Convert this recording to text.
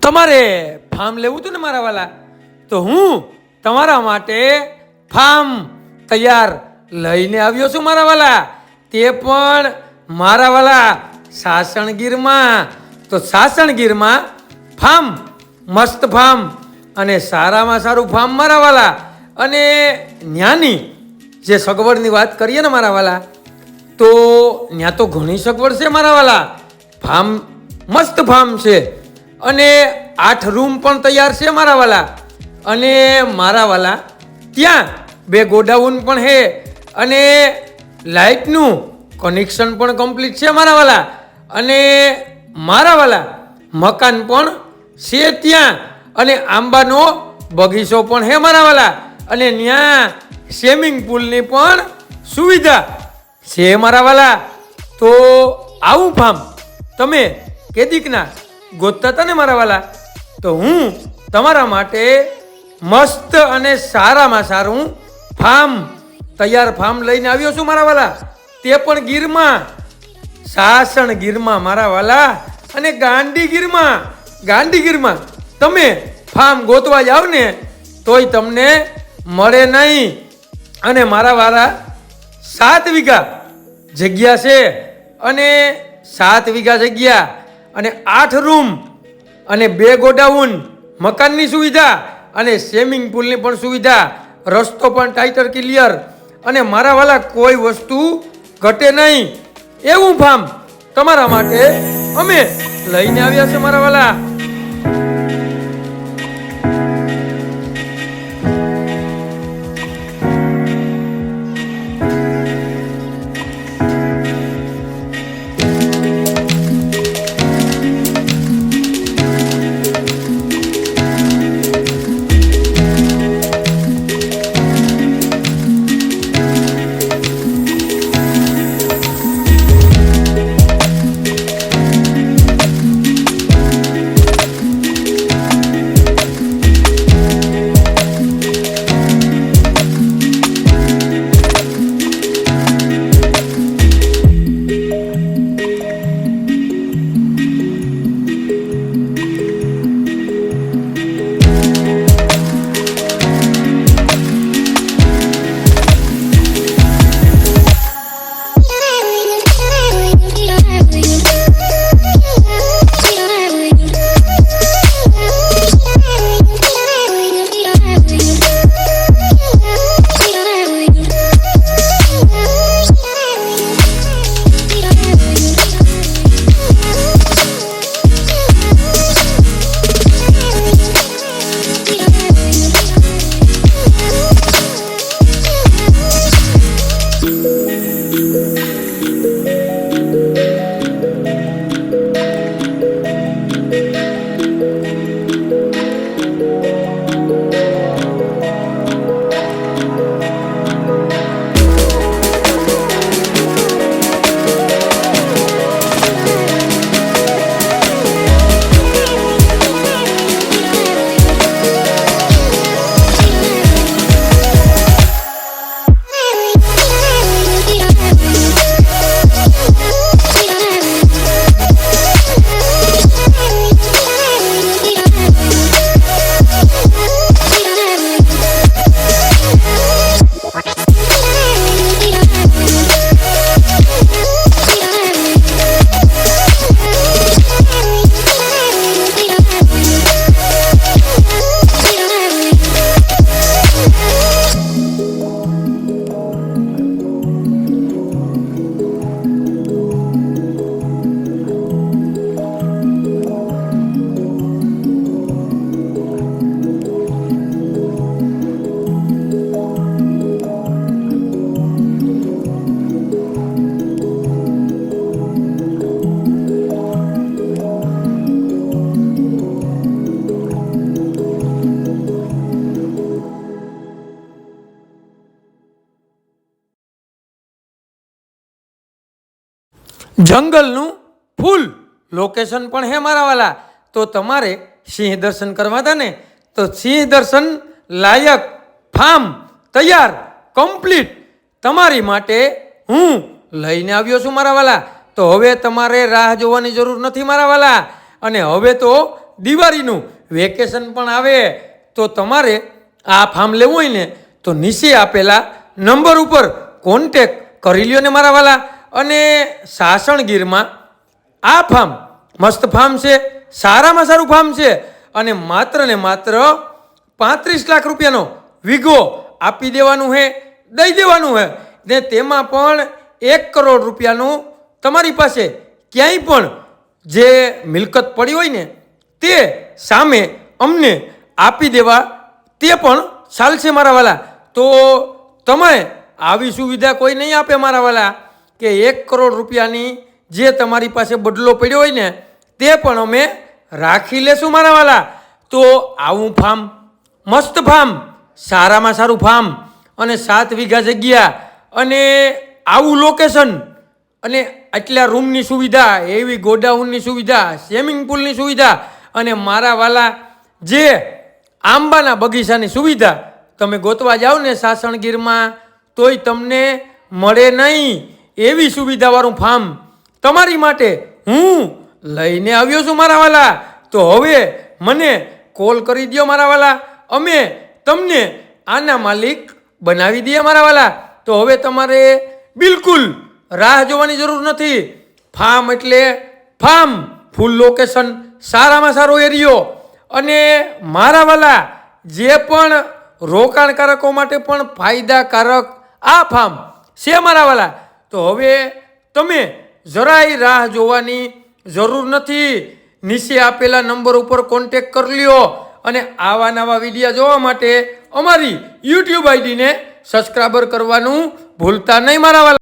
તમારે ફાર્મ લેવું હતું ને મારા વાલા, તો હું તમારા માટે ફાર્મ તૈયાર લઈને આવ્યો છું મારા વાલા. તે પણ મારા વાલા સાસણગીરમાં. તો સાસણગીરમાં ફાર્મ, મસ્ત ફાર્મ અને સારામાં સારું ફાર્મ મારા વાલા. અને ન્યાની જે સગવડની વાત કરીએ ને મારા વાલા, તો ત્યાં તો ઘણી સગવડ છે મારા વાલા. ફાર્મ મસ્ત ફાર્મ છે અને 8 રૂમ પણ તૈયાર છે મારા વાલા. અને મારા વાલા ત્યાં 2 ગોડાઉન પણ છે અને લાઇટનું કનેક્શન પણ કમ્પ્લીટ છે મારા વાલા. અને મારા વાલા મકાન પણ છે ત્યાં અને આંબાનો બગીચો પણ છે મારા વાલા. અને ત્યાં સ્વિમિંગ પુલની પણ સુવિધા છે મારા વાલા. તો આવું ફાર્મ તમે કેદીકના ગોતતા હતા ને મારા વાલા, તો હું તમારા માટે મસ્ત અને સારામાં સારું ફાર્મ, તૈયાર ફાર્મ લઈને આવ્યો છું મારા વાલા. તે પણ ગીરમાં, સાસણગીરમાં મારા વાલા. અને ગાંધીગીરમાં તમે ફાર્મ ગોતવા જાવ ને તોય તમને મળે નહીં. અને મારા વાલા 7 વીઘા જગ્યા છે અને 7 વીઘા જગ્યા અને 8 રૂમ અને 2 ગોડાઉન, મકાનની સુવિધા અને સ્વિમિંગ પુલની પણ સુવિધા, રસ્તો પણ ટાઈટર ક્લિયર અને મારા વાલા કોઈ વસ્તુ ઘટે નહીં એવું ફાર્મ તમારા માટે અમે લઈને આવ્યા છે મારા વાલા. જંગલનું ફૂલ લોકેશન પણ હે મારા વાલા. તો તમારે સિંહ દર્શન કરવા હતા ને, તો સિંહ દર્શન લાયક ફાર્મ તૈયાર કમ્પ્લીટ તમારી માટે હું લઈને આવ્યો છું મારા વાલા. તો હવે તમારે રાહ જોવાની જરૂર નથી મારા વાલા. અને હવે તો દિવાળીનું વેકેશન પણ આવે તો તમારે આ ફાર્મ લેવું હોય ને તો નીચે આપેલા નંબર ઉપર કોન્ટેક કરી લ્યો ને મારા વાલા. અને સાસણગીરમાં આ ફાર્મ મસ્ત ફાર્મ છે, સારામાં સારું ફાર્મ છે અને માત્ર ને માત્ર 35 લાખ રૂપિયાનો વીઘો આપી દેવાનું છે, દઈ દેવાનું છે ને તેમાં પણ 1 કરોડ રૂપિયાનું તમારી પાસે ક્યાંય પણ જે મિલકત પડી હોય ને તે સામે અમને આપી દેવા તે પણ ચાલશે મારા વાલા. તો તમે આવી સુવિધા કોઈ નહીં આપે મારા વાલા કે 1 કરોડ રૂપિયાની જે તમારી પાસે બદલો પડ્યો હોય ને તે પણ અમે રાખી લેશું મારા વાલા. તો આવું ફાર્મ, મસ્ત ફાર્મ, સારામાં સારું ફાર્મ અને 7 વીઘા જગ્યા અને આવું લોકેશન અને આટલા રૂમની સુવિધા, એવી ગોડાઉનની સુવિધા, સ્વિમિંગ પુલની સુવિધા અને મારા વાલા જે આંબાના બગીચાની સુવિધા તમે ગોતવા જાઓ ને સાસણગીરમાં તોય તમને મળે નહીં. એવી સુવિધાવાળું ફાર્મ તમારી માટે હું લઈને આવ્યો છું મારા વાલા. તો હવે મને કોલ કરી દો મારા વાલા, અમે તમને આના માલિક બનાવી દઈએ મારા વાલા. તો હવે તમારે બિલકુલ રાહ જોવાની જરૂર નથી. ફાર્મ એટલે ફાર્મ, ફૂલ લોકેશન, સારામાં સારો એરિયો અને મારા વાલા જે પણ રોકાણકારકો માટે પણ ફાયદાકારક આ ફાર્મ છે મારા વાલા. તો હવે તમે જરાય રાહ જોવાની જરૂર નથી. નીચે આપેલા નંબર ઉપર કોન્ટેક કરી લ્યો અને આવા નવા વિડીયો જોવા માટે અમારી યુટ્યુબ આઈડીને સબસ્ક્રાઈબર કરવાનું ભૂલતા નહીં મારા વાલા.